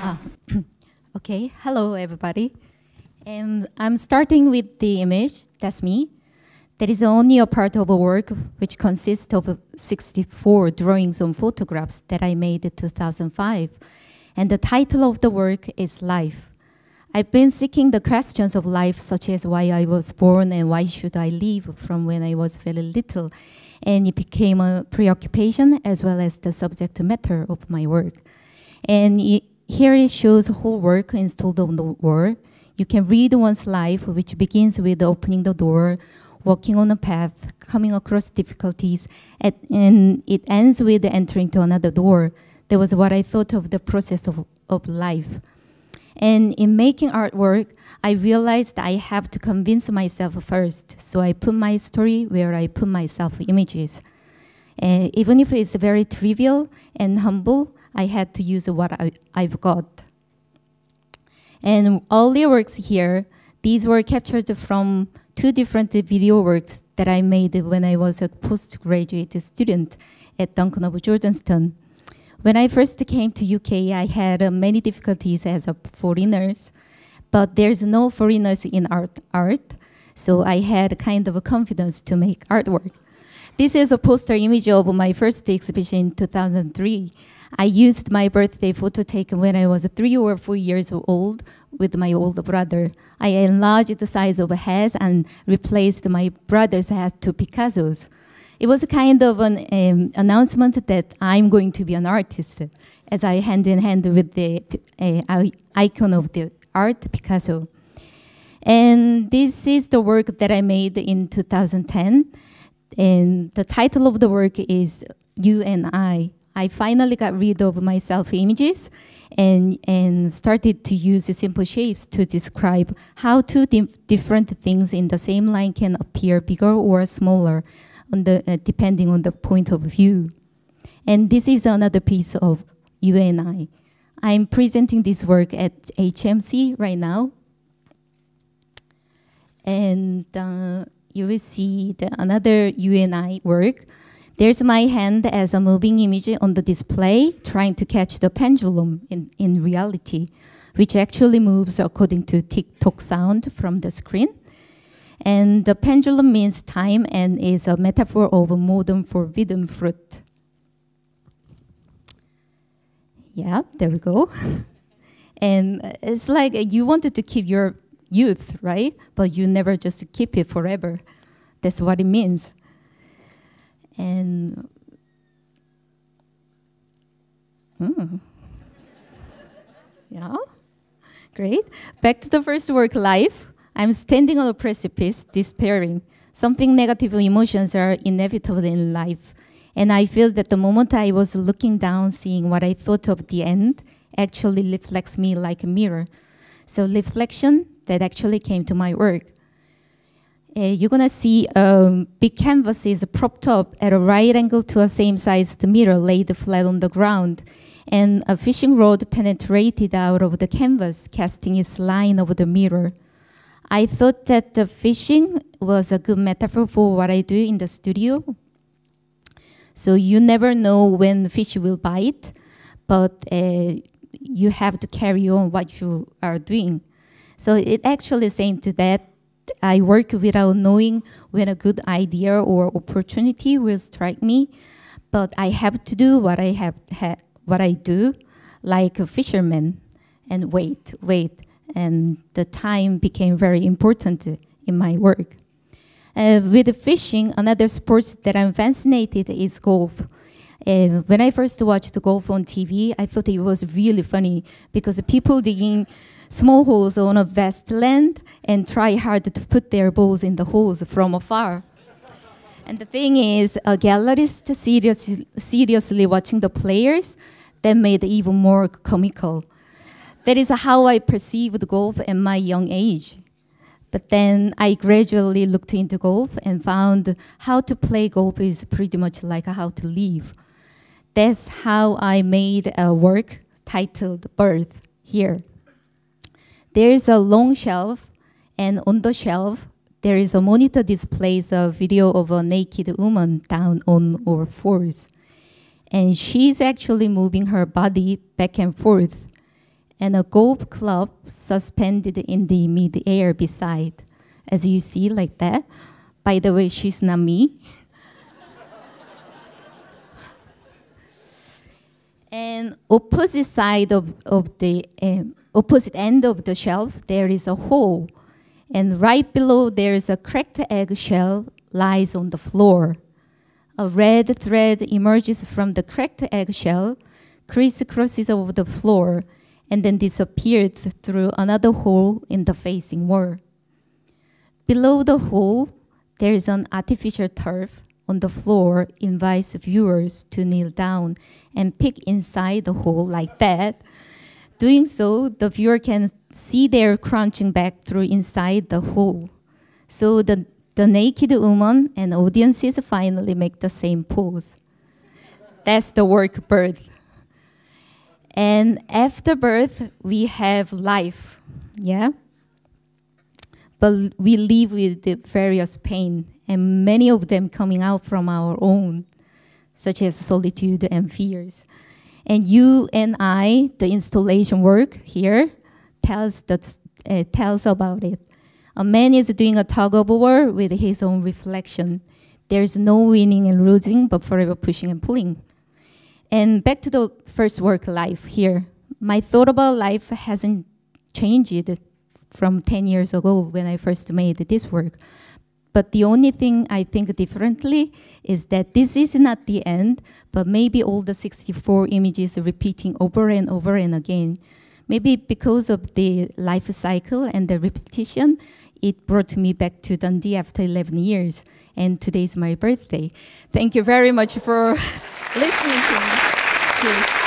Ah, okay, hello everybody. I'm starting with the image, that's me. That is only a part of a work which consists of 64 drawings and photographs that I made in 2005. And the title of the work is Life. I've been seeking the questions of life, such as why I was born and why should I live, from when I was very little. And it became a preoccupation as well as the subject matter of my work. And here it shows whole work installed on the wall. You can read one's life, which begins with opening the door, walking on a path, coming across difficulties, and it ends with entering to another door. That was what I thought of the process of life. And in making artwork, I realized I have to convince myself first. So I put my story where I put my self-images. Even if it's very trivial and humble, I had to use what I've got. And all the works here, these were captured from 2 different video works that I made when I was a postgraduate student at Duncan of Jordanstone. When I first came to UK, I had many difficulties as a foreigner, but there's no foreigners in art, so I had kind of a confidence to make artwork. This is a poster image of my first exhibition in 2003. I used my birthday photo taken when I was 3 or 4 years old with my older brother. I enlarged the size of a head and replaced my brother's head to Picasso's. It was a kind of an announcement that I'm going to be an artist, as I hand in hand with the icon of the art, Picasso. And this is the work that I made in 2010. And the title of the work is You and I. I finally got rid of my self-images and started to use simple shapes to describe how 2 different things in the same line can appear bigger or smaller, depending on the point of view. And this is another piece of You and I. I'm presenting this work at HMC right now. And you will see another You and I work. There's my hand as a moving image on the display, trying to catch the pendulum in reality, which actually moves according to tick-tock sound from the screen. And the pendulum means time and is a metaphor of a modern forbidden fruit. Yeah, there we go. And it's like you wanted to keep your youth, right? But you never just keep it forever. That's what it means. And yeah, great. Back to the first work, Life. I'm standing on a precipice, despairing. Something negative emotions are inevitable in life. And I feel that the moment I was looking down, seeing what I thought of the end, actually reflects me like a mirror. So reflection, that actually came to my work. You're gonna see big canvases propped up at a right angle to a same-sized mirror laid flat on the ground. And a fishing rod penetrated out of the canvas, casting its line over the mirror. I thought that the fishing was a good metaphor for what I do in the studio. So you never know when the fish will bite, but you have to carry on what you are doing. So it actually saying to that, I work without knowing when a good idea or opportunity will strike me, but I have to do what I do, like a fisherman, and wait. And the time became very important in my work. With fishing, another sport that I'm fascinated is golf. When I first watched golf on TV, I thought it was really funny because people digging small holes on a vast land and try hard to put their balls in the holes from afar. And the thing is, a gallerist seriously watching the players, that made it even more comical. That is how I perceived golf at my young age. But then I gradually looked into golf and found how to play golf is pretty much like how to live. That's how I made a work titled Birth here. There is a long shelf, and on the shelf, there is a monitor displays a video of a naked woman down on all fours. And she's actually moving her body back and forth. and a golf club suspended in the mid-air beside. As you see, like that. By the way, she's not me. And opposite side of the opposite end of the shelf, there is a hole. And right below, there is a cracked eggshell lies on the floor. A red thread emerges from the cracked eggshell, crisscrosses over the floor, and then disappears through another hole in the facing wall. Below the hole, there is an artificial turf on the floor, invites viewers to kneel down and peek inside the hole like that. Doing so, the viewer can see they're crouching back through inside the hole. So the naked woman and audiences finally make the same pose. That's the work birth. And after birth, we have life, yeah? But we live with the various pain, and many of them coming out from our own, such as solitude and fears. And you and I, the installation work here, tells about it. A man is doing a tug of war with his own reflection. There's no winning and losing, but forever pushing and pulling. And back to the first work, life, here. My thought about life hasn't changed from 10 years ago when I first made this work. But the only thing I think differently is that this is not the end, but maybe all the 64 images repeating over and over and again. Maybe because of the life cycle and the repetition, it brought me back to Dundee after 11 years. And today is my birthday. Thank you very much for listening to me. Cheers.